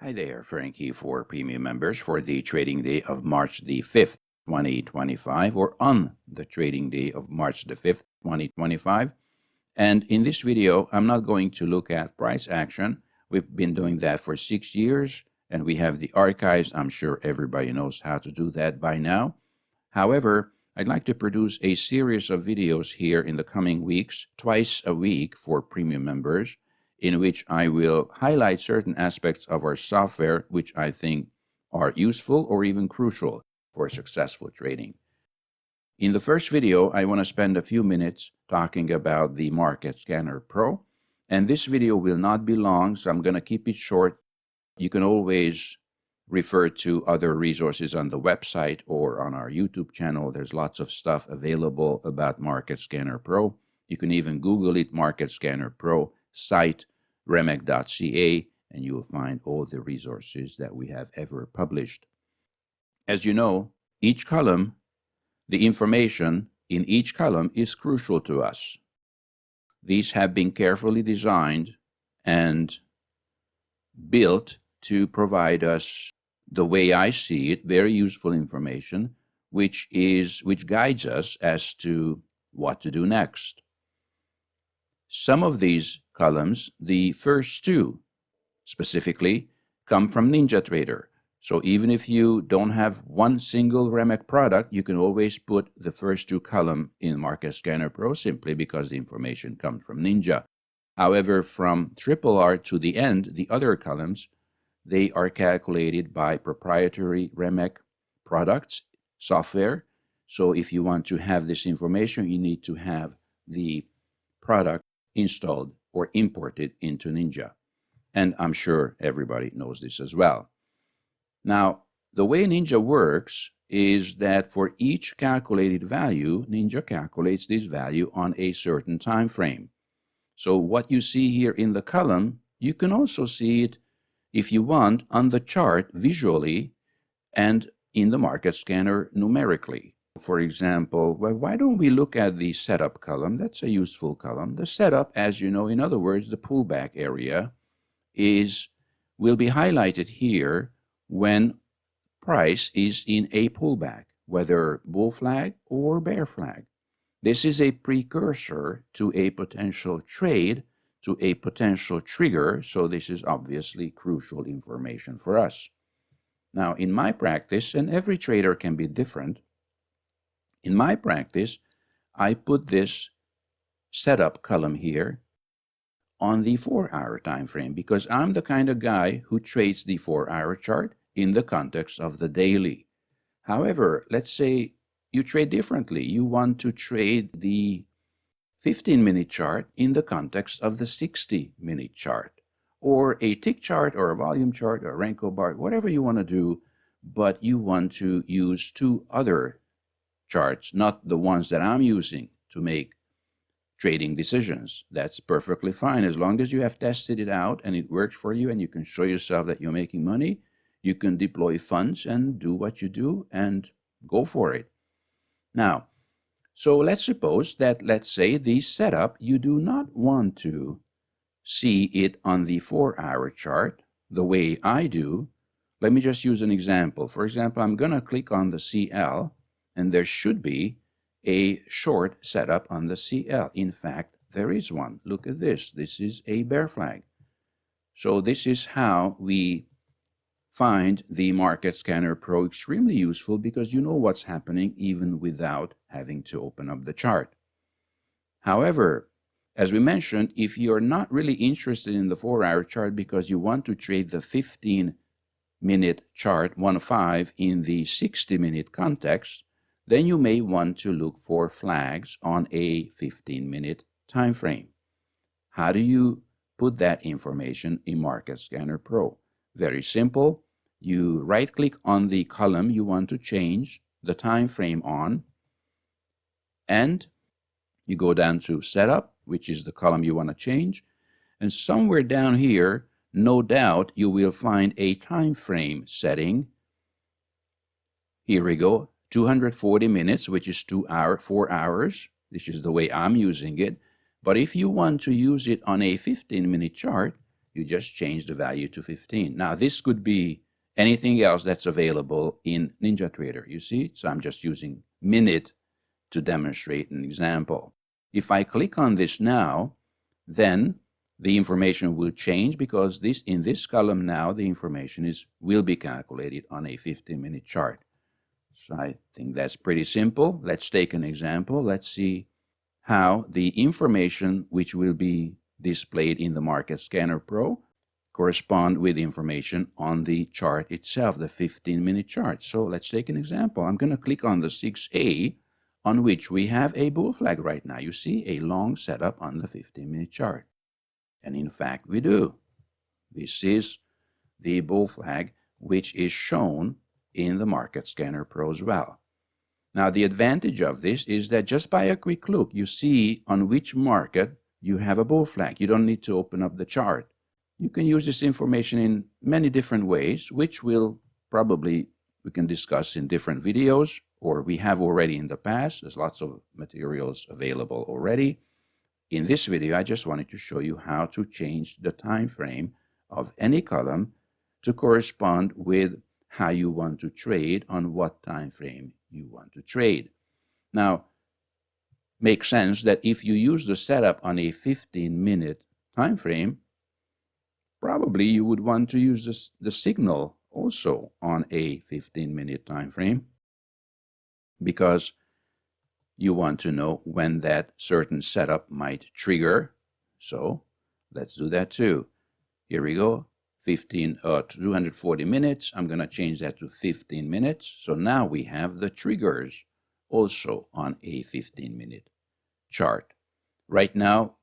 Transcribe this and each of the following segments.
Hi there, Frankie for premium members for the trading day of March the 5th, 2025, or on the trading day of March the 5th, 2025. And in this video, I'm not going to look at price action. We've been doing that for 6 years, and we have the archives. I'm sure everybody knows how to do that by now. However, I'd like to produce a series of videos here in the coming weeks, twice a week for premium members, in which I will highlight certain aspects of our software which I think are useful or even crucial for successful trading. In the first video, I want to spend a few minutes talking about the Market Scanner Pro, and this video will not be long, so I'm going to keep it short. You can always refer to other resources on the website or on our YouTube channel. There's lots of stuff available about Market Scanner Pro. You can even Google it, Market Scanner Pro, site remec.ca, and you will find all the resources that we have ever published. As you know, each column, the information in each column is crucial to us. These have been carefully designed and built to provide us, the way I see it, very useful information, which guides us as to what to do next. Some of these columns, the first two specifically, come from NinjaTrader. So even if you don't have one single Remec product, you can always put the first two columns in Market Scanner Pro simply because the information comes from Ninja. However, from RRR to the end, the other columns, they are calculated by proprietary Remec products, software. So if you want to have this information, you need to have the product installed or imported into Ninja. And I'm sure everybody knows this as well. Now, the way Ninja works is that for each calculated value, Ninja calculates this value on a certain time frame. So what you see here in the column, you can also see it, if you want, on the chart visually and in the market scanner numerically. For example, well, why don't we look at the setup column? That's a useful column. The setup, as you know, in other words, the pullback area will be highlighted here when price is in a pullback, whether bull flag or bear flag. This is a precursor to a potential trade, to a potential trigger, so this is obviously crucial information for us. Now, in my practice, and every trader can be different, in my practice, I put this setup column here on the 4-hour time frame because I'm the kind of guy who trades the 4-hour chart in the context of the daily. However, let's say you trade differently. You want to trade the 15-minute chart in the context of the 60-minute chart, or a tick chart or a volume chart or a Renko bar, whatever you want to do, but you want to use two other charts, not the ones that I'm using to make trading decisions. That's perfectly fine. As long as you have tested it out and it works for you and you can show yourself that you're making money, you can deploy funds and do what you do and go for it. Now, so let's suppose that, let's say, the setup, you do not want to see it on the 4-hour chart the way I do. Let me just use an example. For example, I'm going to click on the CL, and there should be a short setup on the CL. In fact, there is one. Look at this. This is a bear flag. So this is how we find the Market Scanner Pro extremely useful because you know what's happening even without having to open up the chart. However, as we mentioned, if you're not really interested in the 4-hour chart because you want to trade the 15-minute chart 1-5 in the 60-minute context, then you may want to look for flags on a 15-minute time frame. How do you put that information in Market Scanner Pro? Very simple. You right-click on the column you want to change the time frame on, and you go down to Setup, which is the column you want to change, and somewhere down here, no doubt, you will find a time frame setting. Here we go. 240 minutes, which is 4 hours. This is the way I'm using it. But if you want to use it on a 15-minute chart, you just change the value to 15. Now, this could be anything else that's available in NinjaTrader, you see? So I'm just using minute to demonstrate an example. If I click on this now, then the information will change because in this column now, the information will be calculated on a 15-minute chart. So I think that's pretty simple. Let's take an example. Let's see how the information which will be displayed in the Market Scanner Pro correspond with information on the chart itself, the 15-minute chart. So let's take an example. I'm going to click on the 6A, on which we have a bull flag right now. You see a long setup on the 15-minute chart. And in fact, we do. This is the bull flag, which is shown in the Market Scanner Pro as well. Now, the advantage of this is that just by a quick look, you see on which market you have a bull flag. You don't need to open up the chart. You can use this information in many different ways, which we can discuss in different videos, or we have already in the past. There's lots of materials available already. In this video, I just wanted to show you how to change the time frame of any column to correspond with how you want to trade, on what time frame you want to trade. Now, makes sense that if you use the setup on a 15-minute time frame, probably you would want to use the signal also on a 15-minute time frame, because you want to know when that certain setup might trigger. So let's do that too. Here we go. 240 minutes. I'm going to change that to 15 minutes. So now we have the triggers also on a 15-minute chart. Right now,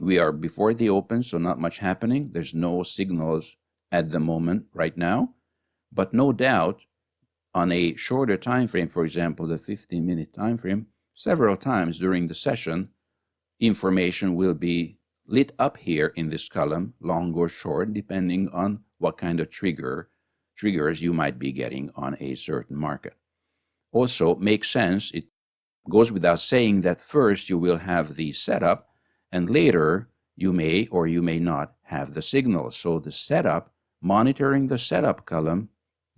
we are before the open, so not much happening. There's no signals at the moment right now. But no doubt, on a shorter time frame, for example, the 15-minute time frame, several times during the session, information will be lit up here in this column, long or short, depending on what kind of triggers you might be getting on a certain market. Also, makes sense, it goes without saying that first you will have the setup, and later you may or you may not have the signal. So the setup, monitoring the setup column,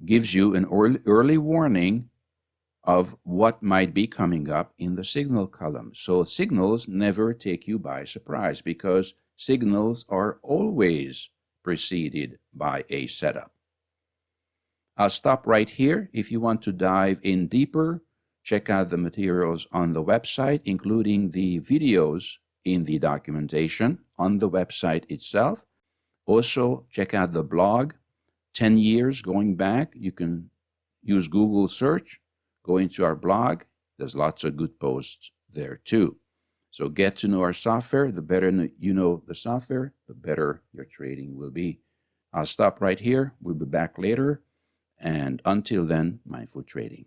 gives you an early warning of what might be coming up in the signal column. So signals never take you by surprise, because signals are always preceded by a setup. I'll stop right here. If you want to dive in deeper, check out the materials on the website, including the videos in the documentation on the website itself. Also, check out the blog, 10 years going back. You can use Google search. Go into our blog. There's lots of good posts there too. So get to know our software. The better you know the software, the better your trading will be. I'll stop right here. We'll be back later. And until then, mindful trading.